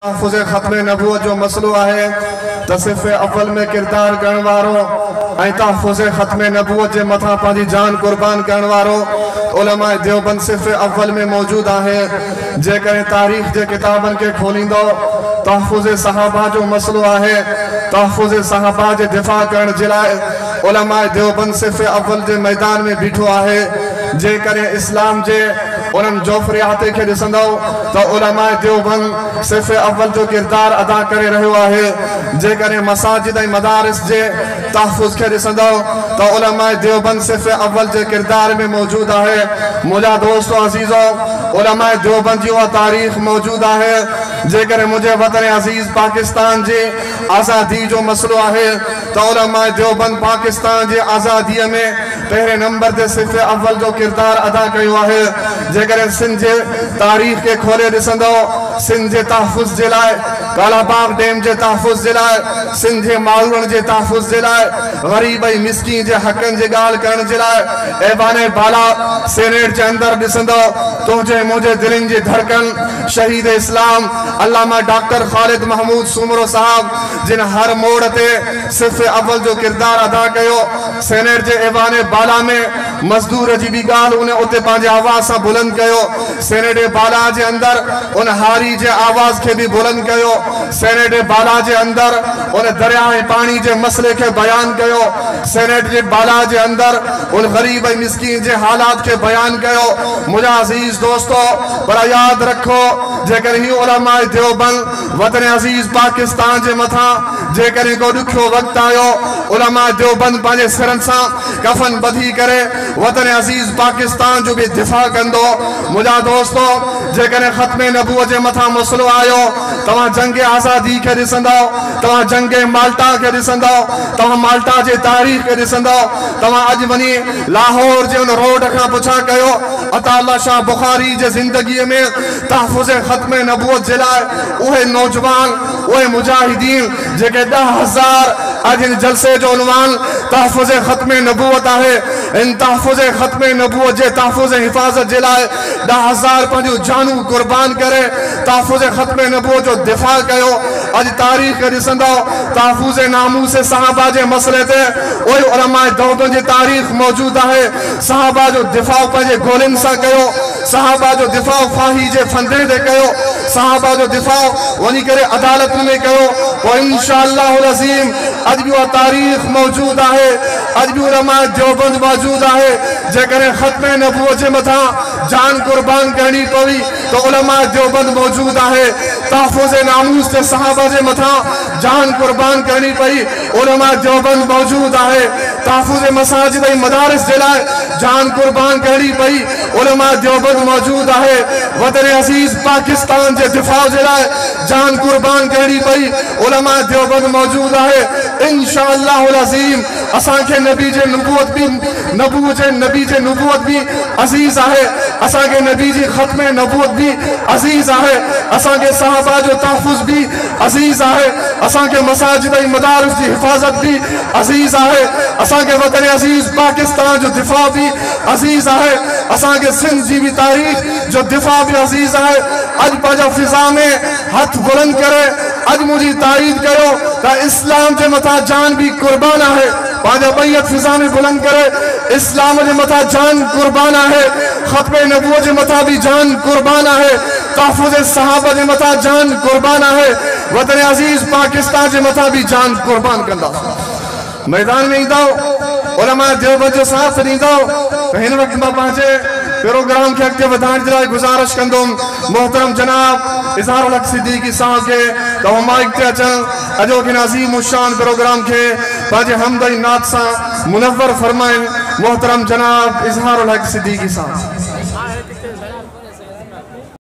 तहफ़्फ़ुज़ ख़त्म नबूवत जो मसलो आहे त सिर्फ़ अव्वल में किरदार करण वारो ऐं तहफ़्फ़ुज़ ख़त्म नबूवत जे मथां पंहिंजी जान कुर्बान करण वारो उलमा देवबंद सिर्फ़ अव्वल में मौजूद आहे। जेकॾहिं तारीख़ जे किताबनि खे खोलींदो तहफ़्फ़ुज़ सहाबा जो मसलो आहे। तहफ़्फ़ुज़ सहाबा जे दिफ़ा करण जे लाइ उलमा देवबंद सिर्फ़ अव्वल जे मैदान में बीठो आहे। जेकॾहिं इस्लाम जे उन्हनि जोफ़रियात खे ॾिसंदो त उलमा देवबंद सिर्फ़ अव्वल जो किरदार अदा करे रहियो आहे। जेकॾहिं मसाजिद ऐं मदारिस जे तहफ़्फ़ुज़ खे ॾिसंदो त उलमा देवबंद सिर्फ़ अव्वल जे किरदार में मौजूद आहे। मुंहिंजा दोस्त अज़ीज़ो उलमा देवबंद जी उहा तारीख़ मौजूद आहे। जेकॾहिं मुंहिंजे वतन अज़ीज़ पाकिस्तान जी आज़ादी जो मसलो आहे त उलमा देवबंद पाकिस्तान जी आज़ादीअ में पहिरें नंबर ते सिर्फ़ अव्वल जो किरदार अदा कयो आहे। जेकॾहिं सिंध जे तारीख़ के खोले ॾिसंदो सिंध जे तहफ़्फ़ुज़ जे लाइ कालाबाग डैम जे तहफ़्फ़ुज़ जे लाइ सिंध जे माण्हुनि जे तहफ़्फ़ुज़ जे लाइ ग़रीब ऐं मिस्कीन जे हक़नि जी ॻाल्हि करण जे लाइ ऐवाने बाला सेनेट जे अंदरि ॾिसंदो तुंहिंजे मुंहिंजे दिलनि जी धड़कन शहीद इस्लाम अल्लामा डॉक्टर ख़ालिद महमूद सूमरो साहब जिन हर मोड़ ते सिर्फ़ अव्वल जो किरदार अदा कयो। सेनेट जे ऐवाने बाला में मज़दूर जी भी ॻाल्हि उन उते पंहिंजे आवाज़ सां बुलंद कयो। सेनेट बाला जे अंदरि उन हारी जे आवाज़ के भी बुलंद कयो। सेनेट बाला जे अंदरि उन दरिया ऐं पानी जे मसले के बयान कयो। सेनेट जे बाला जे अंदरि उन ग़रीब ऐं मिस्कीन जे हालात के बयान कयो। मुंहिंजा अज़ीज़ दोस्तो पर याद रखो जेकॾहिं ही उलमा देवबंद वतन अज़ीज़ पाकिस्तान जे मथां जेकॾहिं को ॾुखियो वक़्तु आयो उलमा देवबंद पंहिंजे सिरनि सां कफ़न ॿधी करे वतन अज़ीज़ पाकिस्तान जो भी दिफ़ा कंदो। मुंहिंजा दोस्तो जेकॾहिं ख़त्म नबूवत जे मथां मसलो आयो तव्हां जंग आज़ादी के ॾिसंदो तव्हां जंग माल्टा के ॾिसंदो तव्हां माल्टा जे तारीख़ के ॾिसंदो तव्हां अॼु वञी लाहौर जे उन रोड खां पुछा कयो अताउल्लाह शाह बुखारी जे ज़िंदगीअ में तहफ़्फ़ुज़ ख़त्म नबूवत जे लाइ उहे नौजवान उहे मुजाहिदीन जेके 10,000 अॼु इन जलसे जो उनवान तहफ़्फ़ुज़ ख़त्म नबूवत आहे। इन तहफ़्फ़ुज़ ख़त्म नबूवत जे तहफ़्फ़ुज़ हिफ़ाज़त जे लाइ 10,000 पंहिंजूं जानूं कुर्बान करे तहफ़्फ़ुज़ ख़त्म नबूवत जो दिफ़ा कयो। अॼु तारीख़ ॾिसंदो तहफ़्फ़ुज़ नामूस सहाबा जे मसले ते उहे उलमा देवबंद जी तारीख़ मौजूद आहे। सहाबा जो दिफ़ा पंहिंजे गोलियुनि सां कयो। सहाबा जो दिफ़ा फाही जे फंदे ते कयो। सहाबा जो दिफ़ा वञी करे अदालत में कयो। और इंशाअल्लाह अज़ीम अॼु भी उहा तारीख़ मौजूद आहे। अॼु भी उलमा देवबंद मौजूद आहे। जेकॾहिं ख़त्म नबूवत जे मथां जान कुर्बान करनी पवी तो उलमा देवबंद मौजूद आहे। तहफ़्फ़ुज़ नामूस ते सहाबा जे मथां जान कुर्बान करनी पई उलमा देवबंद मौजूद आहे। तहफ़्फ़ुज़ मसाजिद ऐं मदारिस जे लाइ जान कुर्बान करनी पई उलमा देवबंद मौजूद आहे। वतन अज़ीज़ पाकिस्तान जे दिफ़ा जे लाइ जान कुर्बान करनी पई उलमा देवबंद मौजूद आहे। इंशाअल्लाह अज़ीम असांखे नबी जे नबूवत भी अज़ीज़ आहे। असांखे नबी जी ख़त्म नबूवत भी अज़ीज़ आहे। असांखे सहाबा जो तहफ़्फ़ुज़ भी अज़ीज़ आहे। असांखे मसाजिद ऐं मदारिस जी हिफ़ाज़त भी अज़ीज़ आहे। असांखे वतन अज़ीज़ पाकिस्तान जो दिफ़ा भी अज़ीज़ आहे। असांखे सिंध जी भी तारीख़ जो दिफ़ा भी अज़ीज़ आहे। अॼु पंहिंजा फ़िज़ा में हथ बुलंद करे अॼु मुंहिंजी तारीद कयो त इस्लाम जे मथां जान भी कुर्बान आहे। पंहिंजा ॿई हथ फ़िज़ा में बुलंद करे इस्लाम जे मथां जान कुर्बान आहे। ख़त्म नबूवत जे मथां भी जान कुर्बान आहे। तहफ़्फ़ुज़ सहाबा जे मथां जान कुर्बान आहे। वतन अज़ीज़ पाकिस्तान जे मथां भी जान कुर्बान कंदा। मैदान में ईंदो उलमा देवबंद जो साथ ॾींदो त हिन वक़्तु मां पंहिंजे प्रोग्राम के अॻिते वधाइण जे लाइ गुज़ारिश कंदुमि मोहतरम जनाब इज़हारुल हक़ सिद्दीकी साहब के त हू माइक ते अचनि अॼोके अज़ीम उशान प्रोग्राम के पंहिंजे हमद ऐं नात सां मुनव्वर फरमाइनि। मोहतरम जनाब इज़हारुल हक़ सिद्दीकी साहब।